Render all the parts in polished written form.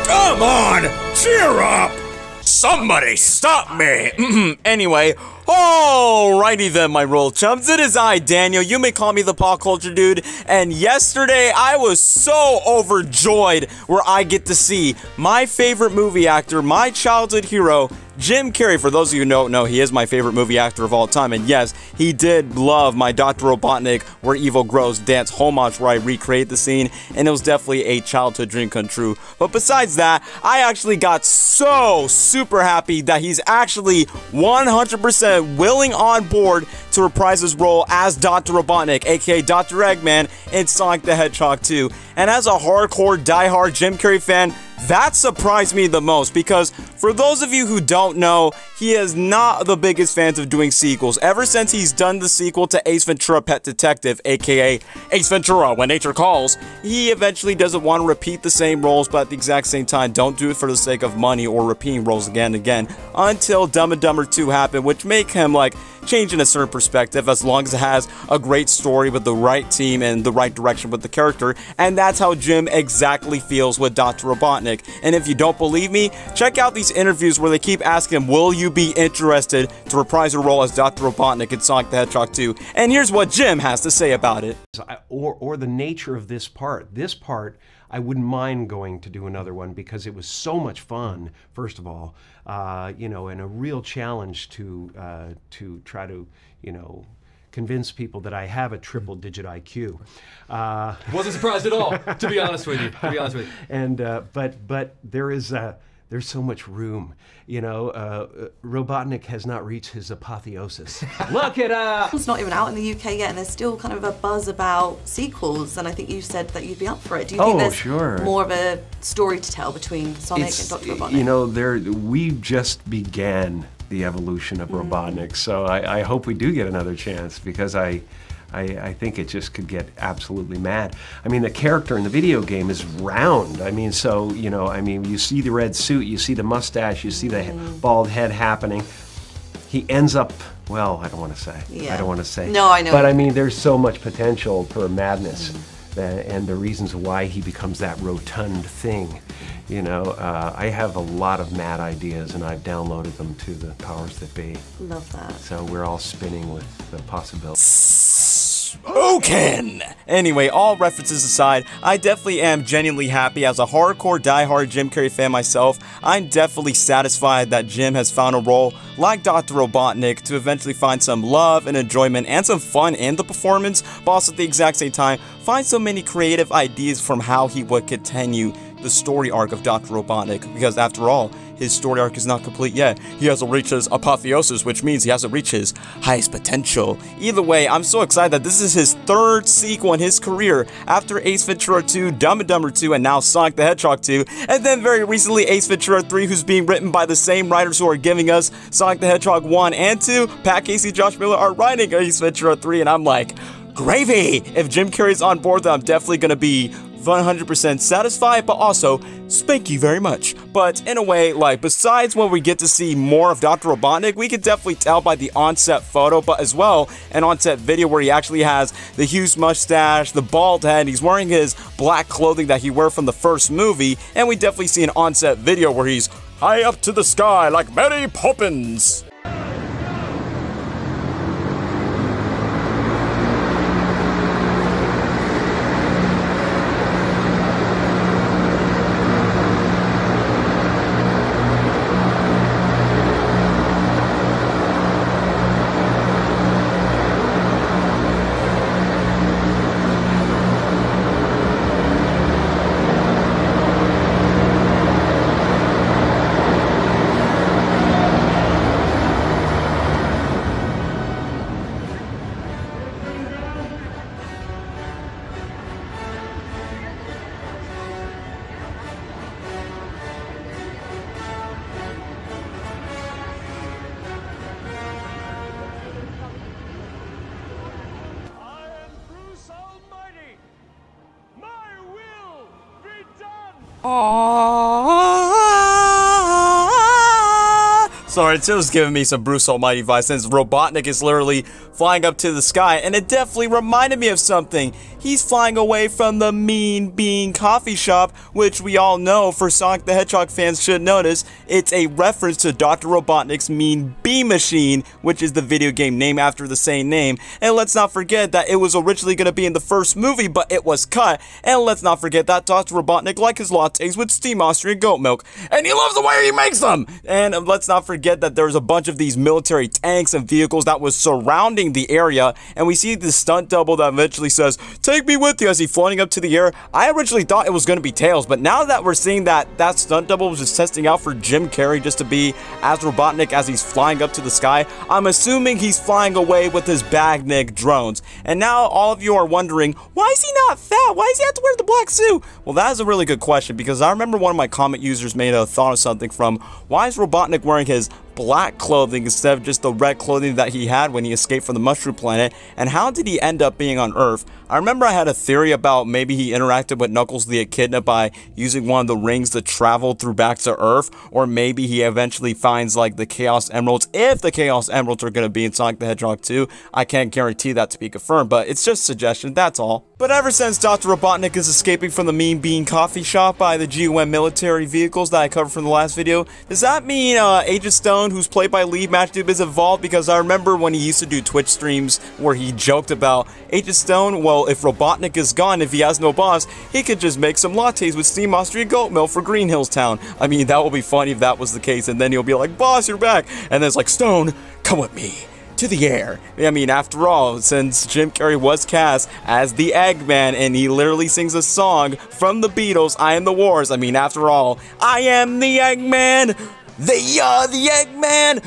Come on, cheer up! Somebody stop me! Anyway, alrighty then, my roll chums. It is I, Daniel. You may call me the pop culture dude. And yesterday, I was so overjoyed where I get to see my favorite movie actor, my childhood hero, Jim Carrey. For those of you who don't know, he is my favorite movie actor of all time. And yes, he did love my Dr. Robotnik, Where Evil Grows dance homage where I recreate the scene. And it was definitely a childhood dream come true. But besides that, I actually got so super happy that he's actually 100% willing on board to reprise his role as Dr. Robotnik, aka Dr. Eggman, in Sonic the Hedgehog 2. And as a hardcore, diehard Jim Carrey fan, that surprised me the most because for those of you who don't know, he is not the biggest fans of doing sequels. Ever since he's done the sequel to Ace Ventura: Pet Detective, aka Ace Ventura: When Nature Calls, he eventually doesn't want to repeat the same roles, but at the exact same time, don't do it for the sake of money or repeating roles again and again until Dumb and Dumber 2 happened, which make him like change in a certain perspective as long as it has a great story with the right team and the right direction with the character. And that's how Jim exactly feels with Dr. Robotnik. And if you don't believe me, check out these interviews where they keep asking him, will you be interested to reprise your role as Dr. Robotnik in Sonic the Hedgehog 2? And here's what Jim has to say about it. Or the nature of this part. This part, I wouldn't mind going to do another one because it was so much fun, first of all, you know, and a real challenge to try to, you know, convince people that I have a triple-digit IQ. Wasn't surprised at all, to be honest with you. And but there's so much room, you know. Robotnik has not reached his apotheosis. Look it up. It's not even out in the UK yet, and there's still kind of a buzz about sequels. And I think you said that you'd be up for it. Do you think there's more of a story to tell between Sonic and Dr. Robotnik? You know, we just began the evolution of Robotnik, so I hope we do get another chance because I think it just could get absolutely mad. I mean, the character in the video game is round. I mean, so, you know, I mean, you see the red suit, you see the mustache, you see the bald head happening. He ends up, well, I don't want to say. Yeah. I don't want to say. No, I know. But I mean, there's so much potential for madness and the reasons why he becomes that rotund thing. You know, I have a lot of mad ideas and I've downloaded them to the powers that be. Love that. So we're all spinning with the possibilities. Spoken! Anyway, all references aside, I definitely am genuinely happy as a hardcore, diehard Jim Carrey fan myself. I'm definitely satisfied that Jim has found a role like Dr. Robotnik to eventually find some love and enjoyment and some fun in the performance, but also at the exact same time, find so many creative ideas from how he would continue the story arc of Dr. Robotnik, because after all, his story arc is not complete yet. He hasn't reached his apotheosis, which means he hasn't reached his highest potential. Either way, I'm so excited that this is his third sequel in his career after Ace Ventura 2, Dumb and Dumber 2, and now Sonic the Hedgehog 2, and then very recently Ace Ventura 3, who's being written by the same writers who are giving us Sonic the Hedgehog 1 and 2. Pat Casey, Josh Miller are writing Ace Ventura 3, and I'm like, gravy! If Jim Carrey's on board, then I'm definitely gonna be 100% satisfied, but also, thank you very much. But in a way, like, besides when we get to see more of Dr. Robotnik, we can definitely tell by the on-set photo, but as well, an on-set video where he actually has the huge mustache, the bald head, he's wearing his black clothing that he wore from the first movie, and we definitely see an on-set video where he's high up to the sky like Mary Poppins. Sorry, it's just giving me some Bruce Almighty vibes since Robotnik is literally flying up to the sky, and it definitely reminded me of something. He's flying away from the Mean Bean coffee shop, which we all know, for Sonic the Hedgehog fans should notice, it's a reference to Dr. Robotnik's Mean Bean Machine, which is the video game named after the same name. And let's not forget that it was originally going to be in the first movie, but it was cut. And let's not forget that Dr. Robotnik likes his lattes with steam Austrian goat milk, and he loves the way he makes them! And let's not forget that there's a bunch of these military tanks and vehicles that was surrounding the area, and we see the stunt double that eventually says, "Take me with you," as he's floating up to the air. I originally thought it was going to be Tails, but now that we're seeing that stunt double was just testing out for Jim Carrey just to be as Robotnik as he's flying up to the sky, I'm assuming he's flying away with his Bagnik drones. And now all of you are wondering, why is he not fat? Why does he have to wear the black suit? Well, that is a really good question, because I remember one of my comment users made a thought of something from, why is Robotnik wearing his black clothing instead of just the red clothing that he had when he escaped from the mushroom planet, and how did he end up being on Earth? I remember I had a theory about maybe he interacted with Knuckles the Echidna by using one of the rings to travel through back to Earth, or maybe he eventually finds like the Chaos Emeralds, if the Chaos Emeralds are going to be in Sonic the Hedgehog 2. I can't guarantee that to be confirmed, but it's just a suggestion, that's all. But ever since Dr. Robotnik is escaping from the Mean Bean coffee shop by the G.U.N military vehicles that I covered from the last video, does that mean Agent Stone, who's played by Lead Matchtube, is involved? Because I remember when he used to do Twitch streams where he joked about Agent Stone, well, if Robotnik is gone, if he has no boss, he could just make some lattes with steam Austrian goat milk for Green Hills Town. I mean, that would be funny if that was the case, and then he'll be like, "Boss, you're back," and then it's like, "Stone, come with me to the air." I mean, after all, since Jim Carrey was cast as the Eggman and he literally sings a song from the Beatles, "I Am the Wars," I mean, after all, I am the Eggman, they are the Eggman,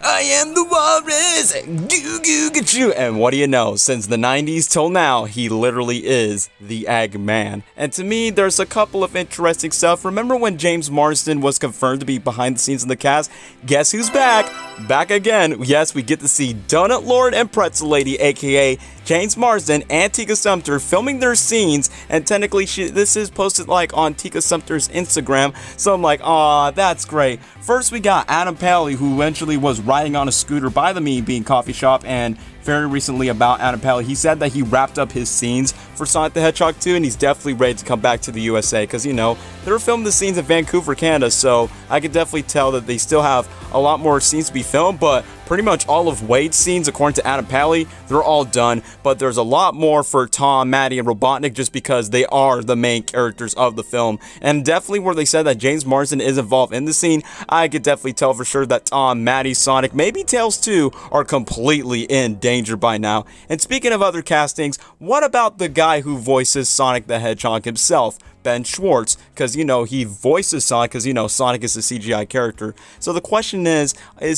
I am the walrus, goo goo gachoo. And what do you know, since the 90s till now, he literally is the Eggman. And to me, there's a couple of interesting stuff. Remember when James Marsden was confirmed to be behind the scenes in the cast? Guess who's back? Back again. Yes, we get to see Donut Lord and Pretzel Lady, aka James Marsden and Tika Sumpter, filming their scenes, and technically this is posted like on Tika Sumpter's Instagram, so I'm like, aw, that's great. First we got Adam Pally, who eventually was riding on a scooter by the Mean Bean coffee shop, and very recently about Adam Pally, he said that he wrapped up his scenes for Sonic the Hedgehog 2, and he's definitely ready to come back to the USA, because, you know, they were filming the scenes in Vancouver, Canada, so I could definitely tell that they still have a lot more scenes to be filmed, but pretty much all of Wade's scenes, according to Adam Pally, they're all done, but there's a lot more for Tom, Maddie, and Robotnik just because they are the main characters of the film. And definitely where they said that James Marsden is involved in the scene, I could definitely tell for sure that Tom, Maddie, Sonic, maybe Tails too, are completely in danger by now. And speaking of other castings, what about the guy who voices Sonic the Hedgehog himself? Ben Schwartz, because, you know, he voices Sonic, because, you know, Sonic is a CGI character. So the question is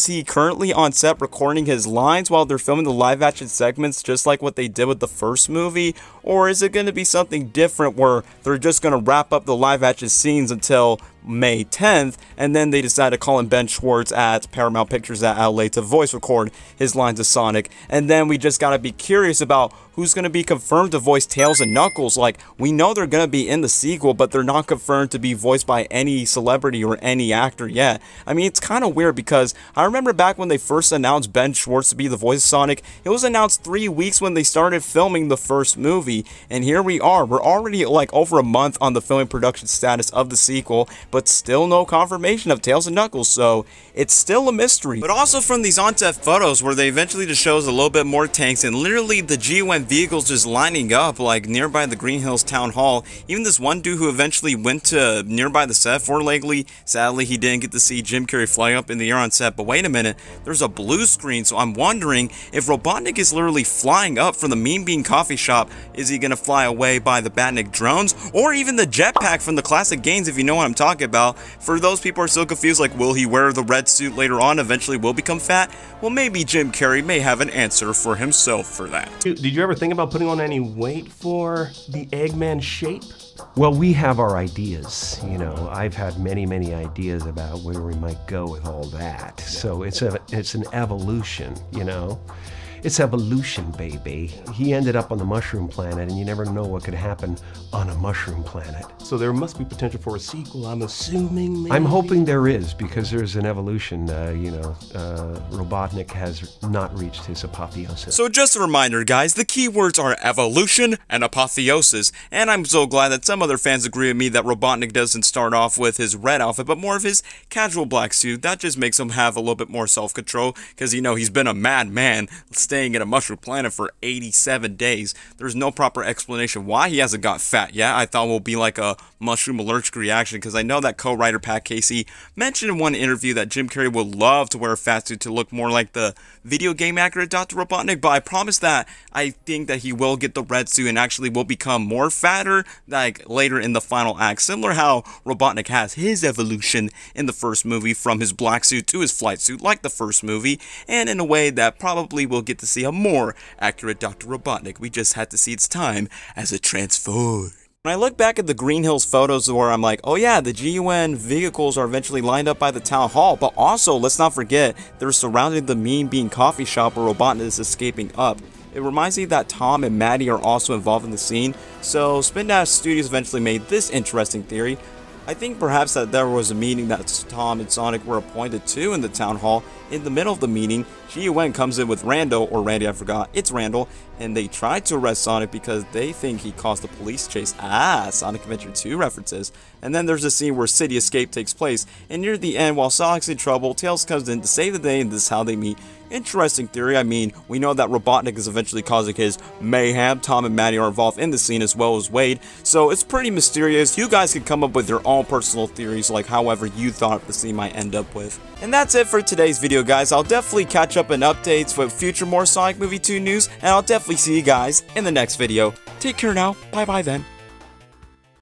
he currently on set recording his lines while they're filming the live action segments, just like what they did with the first movie? Or is it going to be something different where they're just going to wrap up the live action scenes until May 10th, and then they decide to call in Ben Schwartz at Paramount Pictures at LA to voice record his lines of Sonic? And then we just gotta be curious about who's gonna be confirmed to voice Tails and Knuckles. Like, we know they're gonna be in the sequel, but they're not confirmed to be voiced by any celebrity or any actor yet. I mean, it's kind of weird because I remember back when they first announced Ben Schwartz to be the voice of Sonic, it was announced 3 weeks when they started filming the first movie, and here we are. We're already like over a month on the filming production status of the sequel, but still no confirmation of Tails and Knuckles, so it's still a mystery. But also from these on-set photos where they eventually just shows a little bit more tanks and literally the G.U.N vehicles just lining up like nearby the Green Hills Town Hall. Even this one dude who eventually went to nearby the set, Fort Langley, sadly he didn't get to see Jim Carrey fly up in the air on set, but wait a minute, there's a blue screen, so I'm wondering if Robotnik is literally flying up from the Mean Bean coffee shop. Is he gonna fly away by the Batnik drones, or even the jetpack from the classic games, if you know what I'm talking about? For those people who are still confused, like, will he wear the red suit later on, eventually will become fat? Well, maybe Jim Carrey may have an answer for himself for that. Did you ever think about putting on any weight for the Eggman shape? Well, we have our ideas, you know. I've had many ideas about where we might go with all that. So it's an evolution, you know. It's evolution, baby. He ended up on the mushroom planet, and you never know what could happen on a mushroom planet. So there must be potential for a sequel, I'm assuming, maybe? I'm hoping there is, because there's an evolution, Robotnik has not reached his apotheosis. So just a reminder, guys, the keywords are evolution and apotheosis, and I'm so glad that some other fans agree with me that Robotnik doesn't start off with his red outfit, but more of his casual black suit. That just makes him have a little bit more self-control, because, he's been a madman staying in a mushroom planet for 87 days. There's no proper explanation why he hasn't got fat yet. I thought it will be like a mushroom allergic reaction, because I know that co-writer Pat Casey mentioned in one interview that Jim Carrey would love to wear a fat suit to look more like the video game accurate Dr. Robotnik, but I promise that I think that he will get the red suit and actually will become more fatter like later in the final act, similar how Robotnik has his evolution in the first movie from his black suit to his flight suit like the first movie, and in a way that probably we'll get to see a more accurate Dr. Robotnik. We just had to see its time as it transformed. When I look back at the Green Hills photos where I'm like, oh yeah, the G.U.N vehicles are eventually lined up by the town hall, but also, let's not forget, they're surrounding the Mean Bean coffee shop where Robotnik is escaping up. It reminds me that Tom and Maddie are also involved in the scene, so Spin Dash Studios eventually made this interesting theory. I think perhaps that there was a meeting that Tom and Sonic were appointed to in the town hall. In the middle of the meeting, G.U.N comes in with Randall, or Randy, I forgot, it's Randall, and they try to arrest Sonic because they think he caused the police chase. Sonic Adventure 2 references. And then there's a scene where City Escape takes place, and near the end, while Sonic's in trouble, Tails comes in to save the day, and this is how they meet. Interesting theory. I mean, we know that Robotnik is eventually causing his mayhem. Tom and Maddie are involved in the scene as well as Wade, so it's pretty mysterious. You guys can come up with your own personal theories, like however you thought the scene might end up with. And that's it for today's video, guys. I'll definitely catch up in updates with future more Sonic Movie 2 news, and I'll definitely see you guys in the next video. Take care now. Bye bye then.